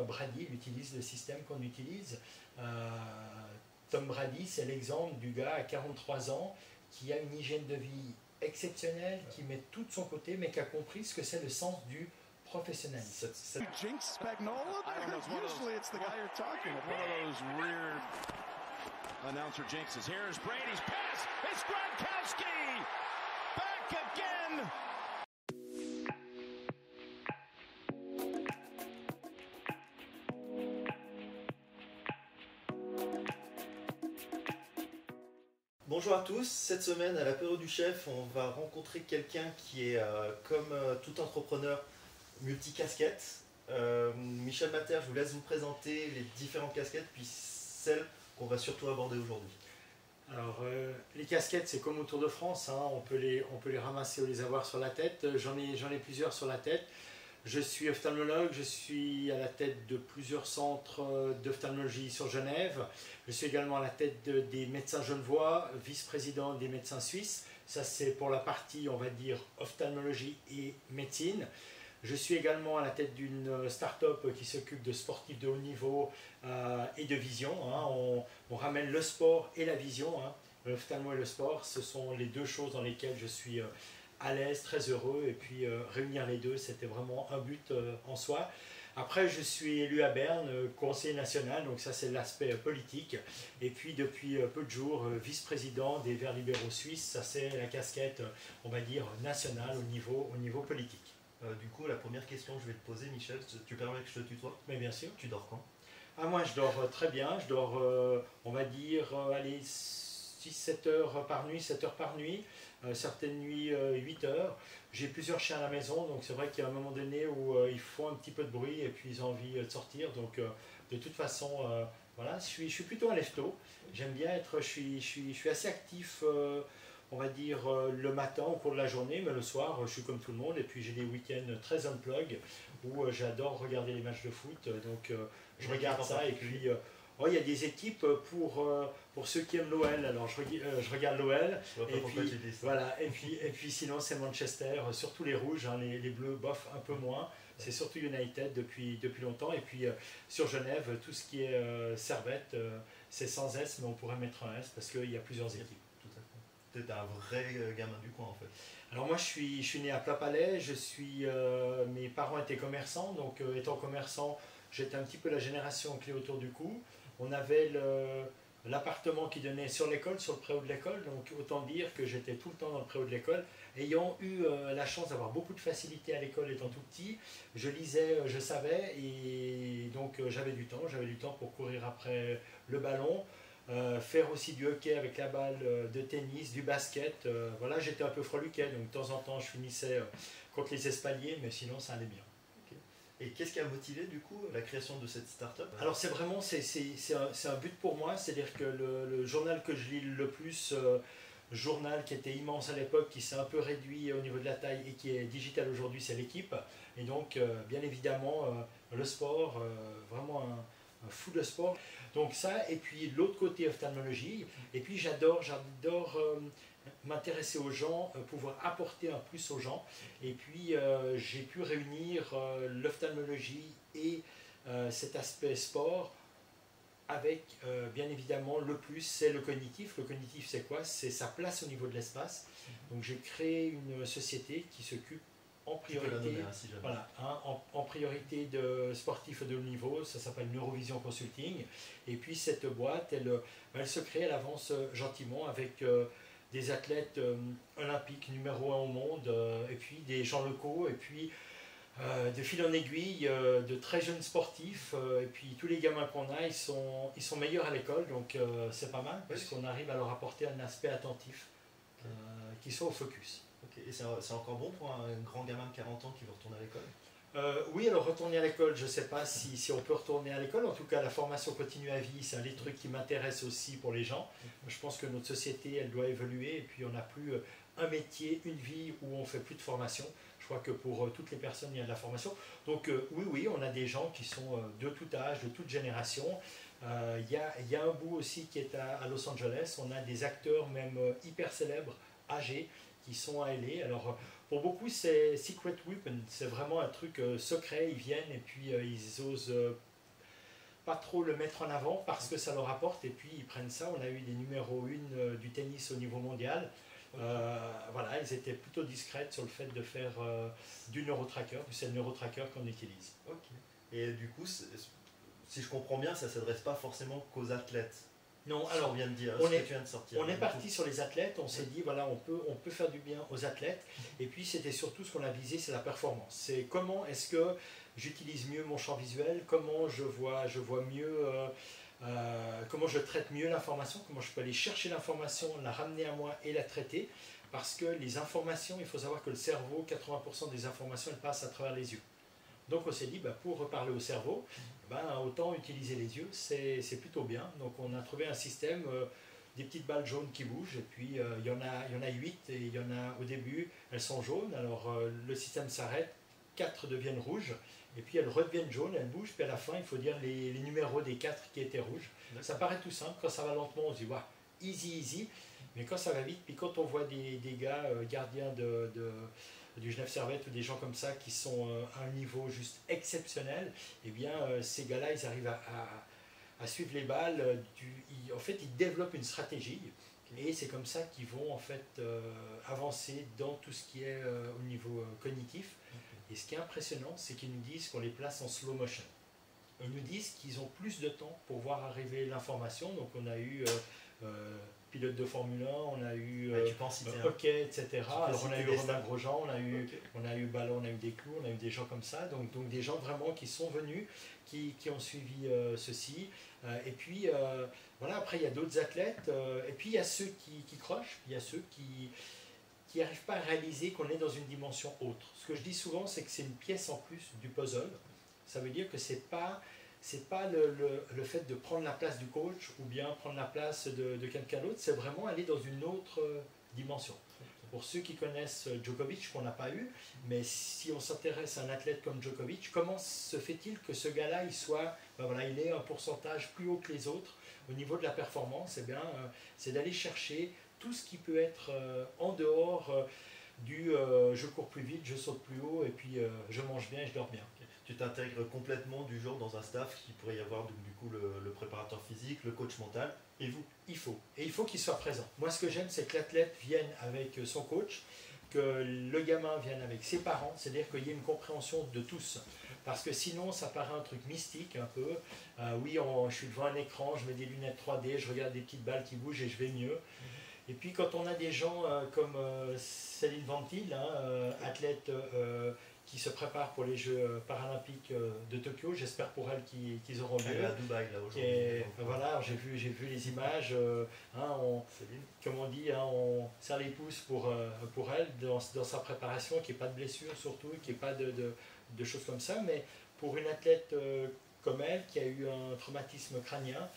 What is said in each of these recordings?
Brady, il utilise le système qu'on utilise. Tom Brady, c'est l'exemple du gars à 43 ans qui a une hygiène de vie exceptionnelle, qui met tout de son côté, mais qui a compris ce que c'est le sens du professionnalisme. Jinx Spagnuolo? Usually it's the guy you're talking about. One of those weird announcer jinxes. Here's Brady's pass. It's Gronkowski! Back again! Bonjour à tous, cette semaine à l'apéro du chef, on va rencontrer quelqu'un qui est comme tout entrepreneur multicasquette. Michel Mater, je vous laisse vous présenter les différentes casquettes, puis celles qu'on va surtout aborder aujourd'hui. Alors, les casquettes, c'est comme au Tour de France, hein, on peut les ramasser ou les avoir sur la tête. J'en ai plusieurs sur la tête. Je suis ophtalmologue, je suis à la tête de plusieurs centres d'ophtalmologie sur Genève. Je suis également à la tête des médecins genevois, vice-président des médecins suisses. Ça, c'est pour la partie, on va dire, ophtalmologie et médecine. Je suis également à la tête d'une start-up qui s'occupe de sportifs de haut niveau et de vision. Hein. On ramène le sport et la vision. Hein. L'ophtalmo et le sport, ce sont les deux choses dans lesquelles je suis à l'aise, très heureux, et puis réunir les deux, c'était vraiment un but en soi. Après, je suis élu à Berne, conseiller national, donc ça c'est l'aspect politique, et puis depuis peu de jours, vice-président des Verts libéraux suisses, ça c'est la casquette, on va dire, nationale au niveau politique. Du coup, la première question que je vais te poser, Michel, tu permets que je te tutoie? Mais bien sûr. Tu dors quand? Ah, moi je dors très bien, je dors, on va dire, allez, 6-7 heures par nuit, 7 heures par nuit, certaines nuits 8 heures. J'ai plusieurs chiens à la maison, donc c'est vrai qu'il y a un moment donné où ils font un petit peu de bruit et puis ils ont envie de sortir. Donc de toute façon, voilà, je suis plutôt un lève-tôt. J'aime bien être, je suis assez actif, on va dire, le matin au cours de la journée, mais le soir, je suis comme tout le monde. Et puis j'ai des week-ends très unplug où j'adore regarder les matchs de foot. Donc je regarde ça et puis... Oh, il y a des équipes pour ceux qui aiment l'OL, alors je regarde l'OL, et puis, voilà, et puis sinon c'est Manchester, surtout les rouges, hein, les bleus bof un peu moins, c'est surtout United depuis longtemps, et puis sur Genève, tout ce qui est Servette, c'est sans S, mais on pourrait mettre un S parce qu'il y a plusieurs équipes. Tout à fait. Tu es un vrai gamin du coin en fait. Alors moi je suis né à Plapalais, mes parents étaient commerçants, donc étant commerçant, j'étais un petit peu la génération clé autour du cou. On avait l'appartement qui donnait sur l'école, sur le préau de l'école, donc autant dire que j'étais tout le temps dans le préau de l'école. Ayant eu la chance d'avoir beaucoup de facilité à l'école étant tout petit, je lisais, je savais, et donc j'avais du temps pour courir après le ballon, faire aussi du hockey avec la balle, de tennis, du basket. Voilà, j'étais un peu freluquet, donc de temps en temps je finissais contre les espaliers, mais sinon ça allait bien. Et qu'est-ce qui a motivé du coup la création de cette start-up? Alors c'est vraiment, c'est un but pour moi, c'est-à-dire que le journal que je lis le plus, journal qui était immense à l'époque, qui s'est un peu réduit au niveau de la taille et qui est digital aujourd'hui, c'est l'Équipe. Et donc bien évidemment le sport, vraiment un fou de sport. Donc ça, et puis l'autre côté ophtalmologie, et puis j'adore m'intéresser aux gens, pouvoir apporter un plus aux gens, et puis j'ai pu réunir l'ophtalmologie et cet aspect sport avec bien évidemment le plus, c'est le cognitif. Le cognitif c'est quoi? C'est sa place au niveau de l'espace. Donc j'ai créé une société qui s'occupe en priorité, voilà, hein, en priorité de sportifs de haut niveau, ça s'appelle Neurovision Consulting, et puis cette boîte, elle se crée, elle avance gentiment avec des athlètes olympiques numéro 1 au monde, et puis des gens locaux, et puis de fil en aiguille, de très jeunes sportifs, et puis tous les gamins qu'on a, ils sont meilleurs à l'école, donc c'est pas mal, parce qu'on arrive à leur apporter un aspect attentif qui soit au focus. Okay. Et c'est encore bon pour un grand gamin de 40 ans qui veut retourner à l'école? Oui, alors retourner à l'école, je ne sais pas si on peut retourner à l'école. En tout cas, la formation continue à vie, c'est un des trucs qui m'intéresse aussi pour les gens. Je pense que notre société, elle doit évoluer, et puis on n'a plus un métier, une vie où on ne fait plus de formation. Je crois que pour toutes les personnes, il y a de la formation. Donc oui, on a des gens qui sont de tout âge, de toute génération. Il y a un bout aussi qui est à Los Angeles. On a des acteurs même hyper célèbres, âgés, qui sont à LA. Alors pour beaucoup c'est Secret Weapon, c'est vraiment un truc secret, ils viennent et puis ils osent pas trop le mettre en avant parce que ça leur apporte et puis ils prennent ça. On a eu des numéros 1 du tennis au niveau mondial. Voilà, ils étaient plutôt discrètes sur le fait de faire du neurotracker, c'est le neurotracker qu'on utilise. Ok. Et du coup, si je comprends bien, ça ne s'adresse pas forcément qu'aux athlètes. Non, alors on vient de dire, on est parti sur les athlètes, on s'est dit voilà, on peut faire du bien aux athlètes, et puis c'était surtout ce qu'on a visé, c'est la performance. C'est comment est-ce que j'utilise mieux mon champ visuel, comment je vois mieux, comment je traite mieux l'information, comment je peux aller chercher l'information, la ramener à moi et la traiter, parce que les informations, il faut savoir que le cerveau, 80% des informations, elles passent à travers les yeux. Donc on s'est dit, pour reparler au cerveau, autant utiliser les yeux, c'est plutôt bien. Donc on a trouvé un système, des petites balles jaunes qui bougent, et puis il y en a 8, et il y en a au début, elles sont jaunes, alors le système s'arrête, 4 deviennent rouges, et puis elles redeviennent jaunes, elles bougent, puis à la fin il faut dire les numéros des 4 qui étaient rouges. Ça paraît tout simple, quand ça va lentement on se dit, easy, easy, mais quand ça va vite, puis quand on voit des gars gardiens du Genève Servette ou des gens comme ça qui sont à un niveau juste exceptionnel, eh bien ces gars-là ils arrivent à suivre les balles, en fait ils développent une stratégie et c'est comme ça qu'ils vont en fait avancer dans tout ce qui est au niveau cognitif. Et ce qui est impressionnant, c'est qu'ils nous disent qu'on les place en slow motion. Ils nous disent qu'ils ont plus de temps pour voir arriver l'information. Donc on a eu pilote de Formule 1, on a eu hockey, etc. Alors on a eu Romain Grosjean, on a eu Ballon, on a eu des clous, on a eu des gens comme ça. Donc des gens vraiment qui sont venus, qui ont suivi ceci. Et puis voilà, après il y a d'autres athlètes. Et puis il y a ceux qui crochent, il y a ceux qui n'arrivent pas à réaliser qu'on est dans une dimension autre. Ce que je dis souvent, c'est que c'est une pièce en plus du puzzle. Ça veut dire que c'est pas le fait de prendre la place du coach ou bien prendre la place de quelqu'un d'autre, c'est vraiment aller dans une autre dimension. Pour ceux qui connaissent Djokovic, qu'on n'a pas eu, mais si on s'intéresse à un athlète comme Djokovic, comment se fait-il que ce gars-là, il ait un pourcentage plus haut que les autres au niveau de la performance? C'est d'aller chercher tout ce qui peut être en dehors du je cours plus vite, je saute plus haut et puis je mange bien et je dors bien. Tu t'intègres complètement du genre dans un staff qui pourrait y avoir donc, du coup le préparateur physique, le coach mental et vous. Il faut qu'il soit présent. Moi ce que j'aime c'est que l'athlète vienne avec son coach, que le gamin vienne avec ses parents, c'est-à-dire qu'il y ait une compréhension de tous. Parce que sinon ça paraît un truc mystique un peu. Je suis devant un écran, je mets des lunettes 3D, je regarde des petites balles qui bougent et je vais mieux. Et puis quand on a des gens comme Céline Ventil, athlète qui se prépare pour les Jeux paralympiques de Tokyo, j'espère pour elle qu'ils auront lieu. Elle est à Dubaï là aujourd'hui. Voilà, j'ai vu les images, comme on dit, on serre les pouces pour elle dans sa préparation, qu'il n'y ait pas de blessure surtout, qu'il n'y ait pas de choses comme ça, mais pour une athlète comme elle, qui a eu un traumatisme crânien,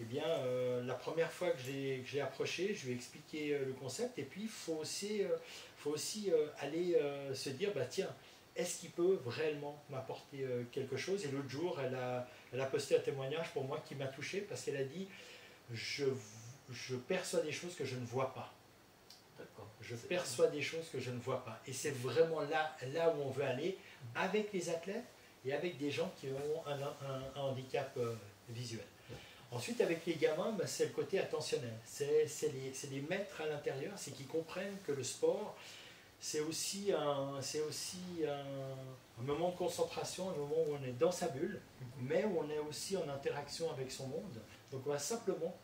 eh bien, la première fois que je l'ai approché, je lui ai expliqué le concept, et puis il faut aussi aller se dire, tiens, est-ce qu'il peut réellement m'apporter quelque chose? Et l'autre jour, elle a posté un témoignage pour moi qui m'a touché, parce qu'elle a dit, je perçois des choses que je ne vois pas. Je perçois des choses que je ne vois pas. Et c'est vraiment là où on veut aller, avec les athlètes et avec des gens qui ont un handicap visuel. Ensuite, avec les gamins, c'est le côté attentionnel. C'est les mettre à l'intérieur, c'est qu'ils comprennent que le sport, c'est aussi un moment de concentration, un moment où on est dans sa bulle, mais où on est aussi en interaction avec son monde. Donc on va simplement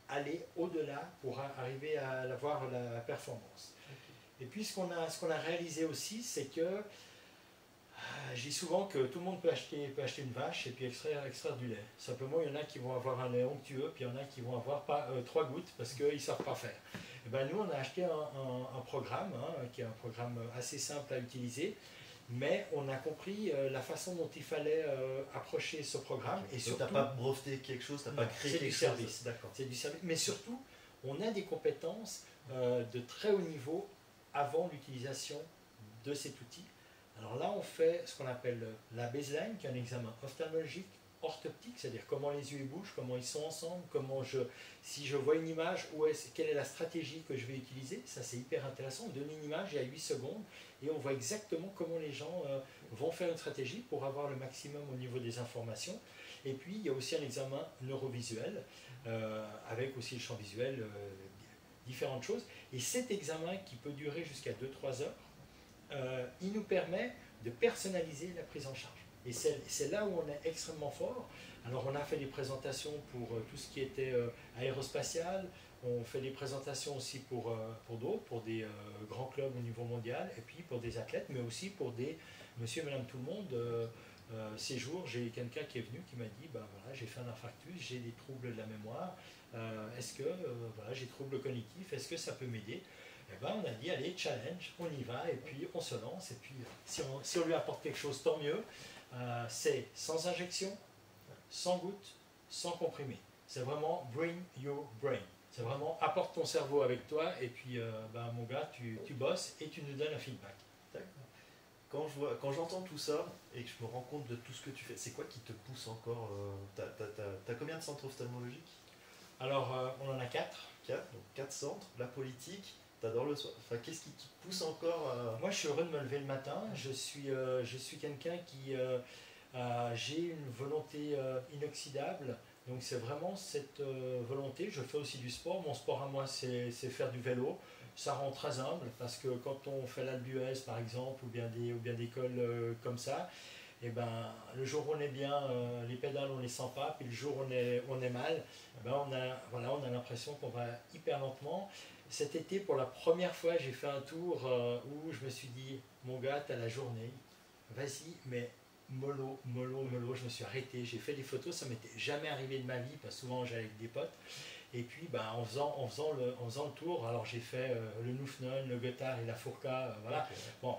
aller au-delà pour arriver à avoir la performance. Et puis ce qu'on a réalisé aussi, c'est que je dis souvent que tout le monde peut acheter une vache et puis extraire du lait. Simplement, il y en a qui vont avoir un lait onctueux, puis il y en a qui vont avoir 3 gouttes parce qu'ils ne savent pas faire. Et nous, on a acheté un programme, qui est un programme assez simple à utiliser, mais on a compris la façon dont il fallait approcher ce programme. Et surtout, tu n'as pas breveté quelque chose, tu n'as pas créé quelque chose. C'est du service, d'accord. C'est du service, mais surtout, on a des compétences de très haut niveau avant l'utilisation de cet outil. Alors là, on fait ce qu'on appelle la baseline, qui est un examen ophtalmologique orthoptique, c'est-à-dire comment les yeux bougent, comment ils sont ensemble, si je vois une image, quelle est la stratégie que je vais utiliser. Ça, c'est hyper intéressant. On donne une image, il y a 8 secondes, et on voit exactement comment les gens vont faire une stratégie pour avoir le maximum au niveau des informations. Et puis, il y a aussi un examen neurovisuel, avec aussi le champ visuel, différentes choses. Et cet examen, qui peut durer jusqu'à 2-3 heures, il nous permet de personnaliser la prise en charge. Et c'est là où on est extrêmement fort. Alors, on a fait des présentations pour tout ce qui était aérospatial, on fait des présentations aussi pour d'autres, pour des grands clubs au niveau mondial, et puis pour des athlètes, mais aussi pour des monsieur et madame tout le monde. Ces jours, j'ai quelqu'un qui est venu qui m'a dit, ben voilà, j'ai fait un infarctus, j'ai des troubles de la mémoire, est-ce que voilà, j'ai des troubles cognitifs, est-ce que ça peut m'aider? Eh ben, on a dit, allez, challenge, on y va, et puis on se lance, et puis si on lui apporte quelque chose, tant mieux. C'est sans injection, sans goutte, sans comprimé. C'est vraiment bring your brain. C'est vraiment apporte ton cerveau avec toi, et puis ben, mon gars, tu bosses et tu nous donnes un feedback. Quand j'entends tout ça et que je me rends compte de tout ce que tu fais, c'est quoi qui te pousse encore? T'as combien de centres ophtalmologiques? Alors, on en a 4. 4, donc 4 centres, la politique, t'adores le soir. Enfin, qu'est-ce qui te pousse encore Moi, je suis heureux de me lever le matin. Je suis quelqu'un qui... j'ai une volonté inoxydable. Donc, c'est vraiment cette volonté. Je fais aussi du sport. Mon sport à moi, c'est faire du vélo. Ça rend très humble parce que quand on fait l'Alpe d'Huez, par exemple, ou bien des cols comme ça, et ben, le jour où on est bien, les pédales on les sent pas, puis le jour où on est mal, ben on a l'impression qu'on va hyper lentement. Cet été, pour la première fois, j'ai fait un tour où je me suis dit, mon gars, tu as la journée, vas-y, mais mollo, je me suis arrêté, j'ai fait des photos, ça m'était jamais arrivé de ma vie, parce que souvent j'allais avec des potes. Et puis, ben, en faisant le tour, alors j'ai fait le Noufnon, le Gothard et la Fourca, voilà. Okay. Bon,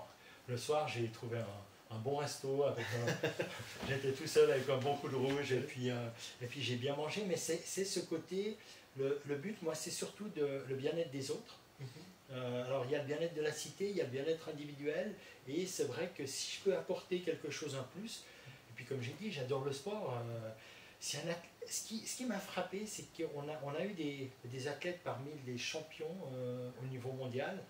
le soir, j'ai trouvé un bon resto, j'étais tout seul avec un bon coup de rouge, et puis j'ai bien mangé, mais c'est ce côté, le but, moi, c'est surtout le bien-être des autres. Alors, il y a le bien-être de la cité, il y a le bien-être individuel, et c'est vrai que si je peux apporter quelque chose en plus, et puis comme j'ai dit, j'adore le sport. Ce qui m'a frappé, c'est qu'on a eu des athlètes parmi les champions au niveau mondial,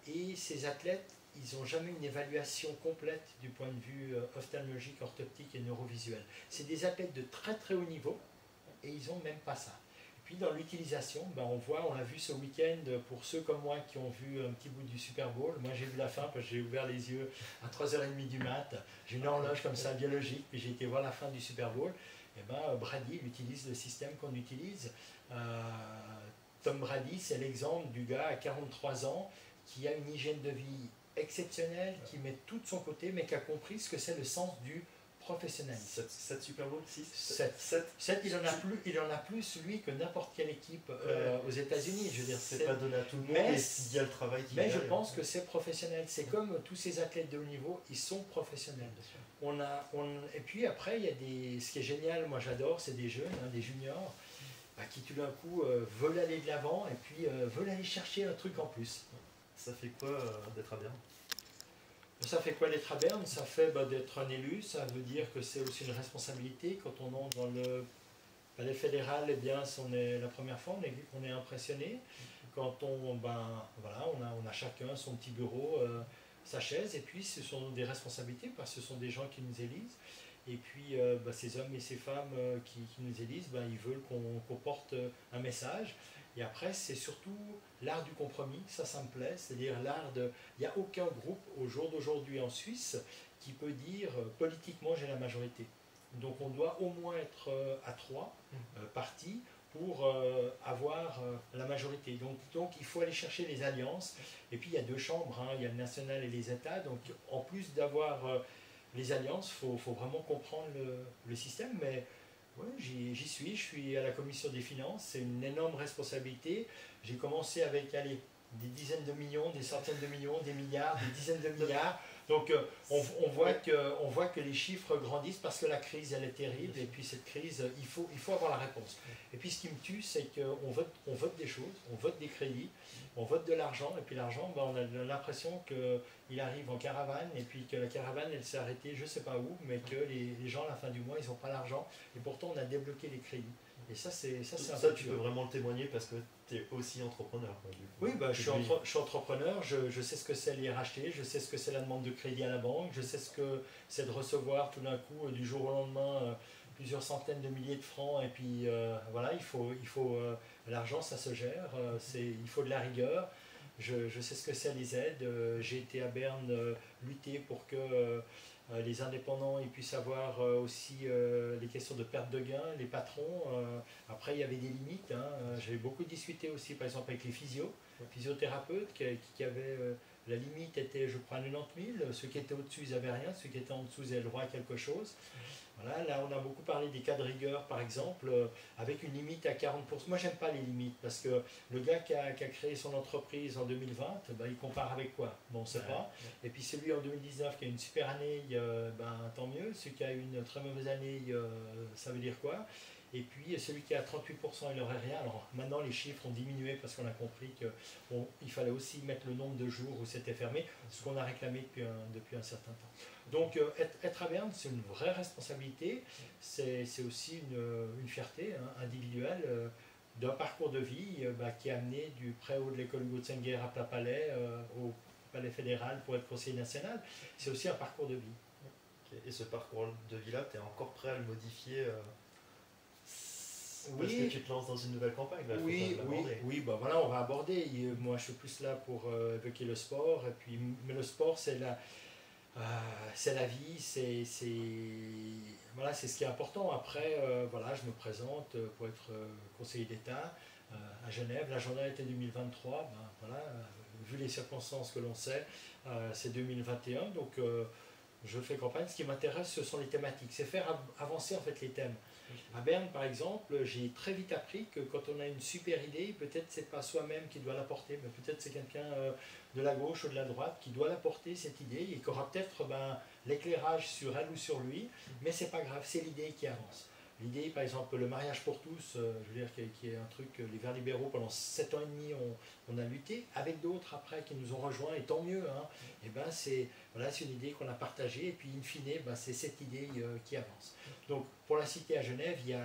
et ces athlètes, ils n'ont jamais une évaluation complète du point de vue ophtalmologique, orthoptique et neurovisuel. C'est des athlètes de très très haut niveau, et ils n'ont même pas ça. Et puis dans l'utilisation, ben on l'a vu ce week-end pour ceux comme moi qui ont vu un petit bout du Super Bowl. Moi j'ai vu la fin parce que j'ai ouvert les yeux à 3h30 du mat. J'ai une horloge comme ça biologique, puis j'ai été voir la fin du Super Bowl. Et ben, Brady utilise le système qu'on utilise. Tom Brady, c'est l'exemple du gars à 43 ans qui a une hygiène de vie exceptionnelle, qui met tout de son côté, mais qui a compris ce que c'est le sens du professionnalisme. 7 Super Bowl, 6 7, il en a plus lui que n'importe quelle équipe aux États-Unis. Je veux dire, c'est pas donné à tout le monde, mais il y a le travail qui mais je pense que c'est professionnel. C'est comme tous ces athlètes de haut niveau, ils sont professionnels. Et puis après, il y a ce qui est génial, moi j'adore, c'est des jeunes, des juniors, qui tout d'un coup veulent aller de l'avant et puis veulent aller chercher un truc en plus. Ça fait quoi d'être à Berne? Ça fait quoi d'être à Berne? Ça fait d'être un élu, ça veut dire que c'est aussi une responsabilité. Quand on entre dans le palais fédéral, eh bien, la première fois, on est impressionné. Quand on a chacun son petit bureau, sa chaise, et puis ce sont des responsabilités parce que ce sont des gens qui nous élisent. Et puis ces hommes et ces femmes qui nous élisent, ils veulent qu'on porte un message. Et après, c'est surtout l'art du compromis, ça me plaît, c'est-à-dire il n'y a aucun groupe au jour d'aujourd'hui en Suisse qui peut dire politiquement j'ai la majorité. Donc on doit au moins être à 3 partis pour avoir la majorité. Donc il faut aller chercher les alliances. Et puis il y a 2 chambres, il y a le national et les États. Donc en plus d'avoir les alliances, il faut vraiment comprendre le système. Mais ouais, je suis à la commission des finances, c'est une énorme responsabilité. J'ai commencé avec des dizaines de millions, des centaines de millions, des milliards, des dizaines de milliards. Donc on voit que les chiffres grandissent parce que la crise elle est terrible et puis cette crise, il faut avoir la réponse. Et puis ce qui me tue, c'est qu'on vote des choses, on vote des crédits, on vote de l'argent et puis l'argent, on a l'impression qu'il il arrive en caravane et puis que la caravane elle s'est arrêtée je ne sais pas où, mais que les gens à la fin du mois ils n'ont pas l'argent et pourtant on a débloqué les crédits. Et ça c'est un peu tu peux vraiment le témoigner parce que tu es aussi entrepreneur. Quoi, oui, bah, je suis entrepreneur, je sais ce que c'est les racheter, je sais ce que c'est la demande de crédit à la banque, je sais ce que c'est de recevoir tout d'un coup du jour au lendemain plusieurs centaines de milliers de francs et puis voilà, il faut l'argent ça se gère, il faut de la rigueur. Je sais ce que c'est les aides. J'ai été à Berne lutter pour que les indépendants ils puissent avoir aussi les questions de perte de gains, les patrons. Après, il y avait des limites. Hein. J'avais beaucoup discuté aussi, par exemple, avec les physiothérapeutes qui avaient. La limite était, je crois, 90 000. Ceux qui étaient au-dessus, ils n'avaient rien. Ceux qui étaient en dessous, ils avaient le droit à quelque chose. Voilà, là, on a beaucoup parlé des cas de rigueur, par exemple, avec une limite à 40%. Moi, j'aime pas les limites, parce que le gars qui a créé son entreprise en 2020, ben, il compare avec quoi? Bon, on ne sait pas. Et puis celui en 2019 qui a une super année, ben, tant mieux. Celui qui a une très mauvaise année, ça veut dire quoi? Et puis celui qui a 38%, il n'aurait rien. Alors maintenant, les chiffres ont diminué parce qu'on a compris qu'il fallait aussi mettre le nombre de jours où c'était fermé, ce qu'on a réclamé depuis un certain temps. Donc être à Berne, c'est une vraie responsabilité, c'est aussi une fierté individuelle d'un parcours de vie qui a amené du Préau de l'école Hugo de Senguer à Plat Palais au Palais fédéral pour être conseiller national. C'est aussi un parcours de vie. Okay. Et ce parcours de vie-là, tu es encore prêt à le modifier oui, parce que tu te lances dans une nouvelle campagne. Là, oui, bah voilà, on va aborder. Moi, je suis plus là pour évoquer le sport. Mais le sport, c'est la vie, c'est ce qui est important. Après, voilà, je me présente pour être conseiller d'État à Genève. L'agenda était 2023. Ben, voilà, vu les circonstances que l'on sait, c'est 2021. Donc, je fais campagne. Ce qui m'intéresse, ce sont les thématiques. C'est faire avancer en fait les thèmes. À Berne, par exemple, j'ai très vite appris que quand on a une super idée, peut-être c'est pas soi-même qui doit la porter, mais peut-être c'est quelqu'un de la gauche ou de la droite qui doit la porter, cette idée, et qui aura peut-être l'éclairage sur elle ou sur lui, mais c'est pas grave, c'est l'idée qui avance. L'idée, par exemple, le mariage pour tous, je veux dire, qui est un truc, les Verts libéraux, pendant 7 ans et demi, on a lutté, avec d'autres après qui nous ont rejoints, et tant mieux. Hein. Et ben c'est une idée qu'on a partagée, et puis in fine, c'est cette idée qui avance. Donc, pour la cité à Genève, il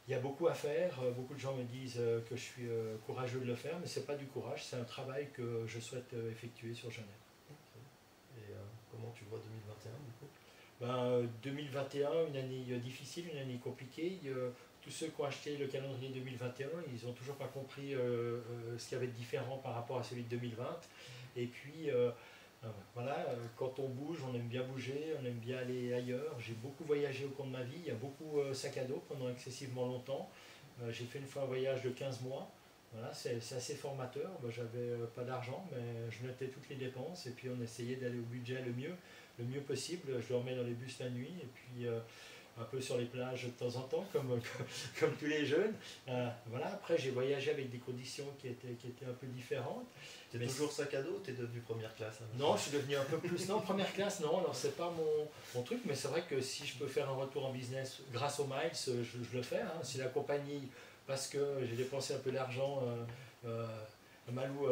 y a beaucoup à faire. Beaucoup de gens me disent que je suis courageux de le faire, mais ce n'est pas du courage, c'est un travail que je souhaite effectuer sur Genève. Okay. Et comment tu vois 2021 du coup? 2021, une année difficile, une année compliquée. Tous ceux qui ont acheté le calendrier 2021, ils n'ont toujours pas compris ce qu'il y avait de différent par rapport à celui de 2020. Et puis, voilà, quand on bouge, on aime bien bouger, on aime bien aller ailleurs. J'ai beaucoup voyagé au cours de ma vie, il y a beaucoup sac à dos pendant excessivement longtemps. J'ai fait une fois un voyage de 15 mois. Voilà, c'est assez formateur. J'avais pas d'argent, mais je notais toutes les dépenses et puis on essayait d'aller au budget le mieux possible. Je dormais dans les bus la nuit et puis un peu sur les plages de temps en temps, comme tous les jeunes. Voilà. Après, j'ai voyagé avec des conditions qui étaient un peu différentes. Tu es toujours sac à dos ou tu es devenu première classe? Non, je suis devenu un peu plus. Non, première classe, non. Alors, c'est pas mon truc, mais c'est vrai que si je peux faire un retour en business grâce aux miles, je le fais. Hein. Si la compagnie, parce que j'ai dépensé un peu d'argent, Malou,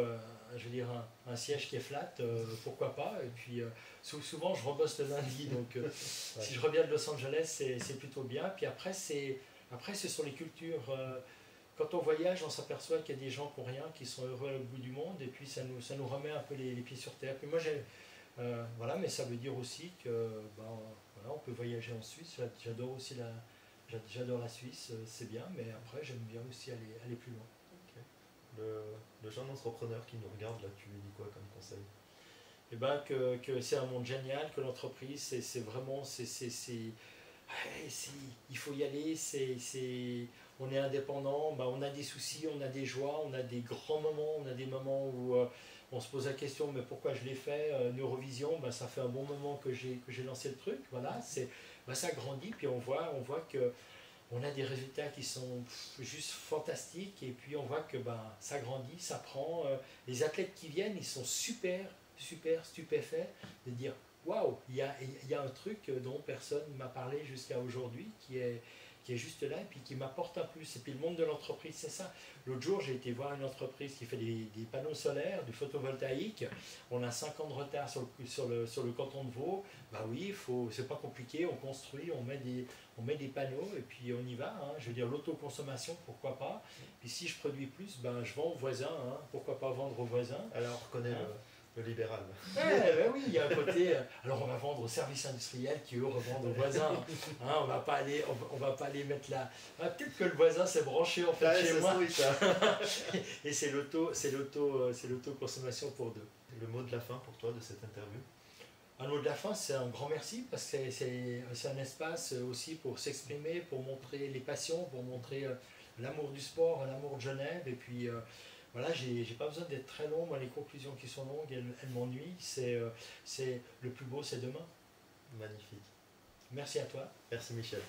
je veux dire, un siège qui est flat, pourquoi pas. Et puis, souvent, je rebosse le lundi. Donc, si je reviens de Los Angeles, c'est plutôt bien. Puis après, ce sont les cultures. Quand on voyage, on s'aperçoit qu'il y a des gens qui n'ont rien, qui sont heureux à l'autre bout du monde, et puis ça nous remet un peu les pieds sur terre. Puis moi, voilà, mais ça veut dire aussi que voilà, on peut voyager en Suisse. J'adore aussi j'adore la Suisse, c'est bien, mais après, j'aime bien aussi aller plus loin. Okay. Le jeune entrepreneur qui nous regarde, là, tu lui dis quoi comme conseil? Eh ben, que c'est un monde génial, que l'entreprise, c'est vraiment, il faut y aller, on est indépendant, on a des soucis, on a des joies, on a des grands moments, on a des moments où on se pose la question, mais pourquoi je l'ai fait? Neurovision, ça fait un bon moment que j'ai lancé le truc, voilà, ça grandit, puis on voit que on a des résultats qui sont juste fantastiques, et puis on voit que ça grandit, ça prend, les athlètes qui viennent, ils sont super stupéfaits de dire waouh, il y a un truc dont personne ne m'a parlé jusqu'à aujourd'hui qui est qui est juste là et puis qui m'apporte un plus. Et puis le monde de l'entreprise, c'est ça. L'autre jour, j'ai été voir une entreprise qui fait des panneaux solaires, du photovoltaïque. On a 5 ans de retard sur le canton de Vaud. Bah oui, c'est pas compliqué, on construit, on met des panneaux et puis on y va. Hein. Je veux dire, l'autoconsommation, pourquoi pas. Puis si je produis plus, ben, je vends aux voisins. Hein. Pourquoi pas vendre aux voisins. Alors on reconnaît le libéral. Oui, il y a un côté. Alors on va vendre aux services industriels qui eux revendent aux voisins. Hein, on va pas aller mettre là. Ah, peut-être que le voisin s'est branché en fait chez moi. Oui, ça. Et c'est l'autoconsommation pour deux. Le mot de la fin pour toi de cette interview? Un mot de la fin, c'est un grand merci parce que c'est un espace aussi pour s'exprimer, pour montrer les passions, pour montrer l'amour du sport, l'amour de Genève. Et puis voilà, j'ai pas besoin d'être très long. Moi, les conclusions qui sont longues, elles m'ennuient. C'est le plus beau, c'est demain. Magnifique. Merci à toi. Merci Michel.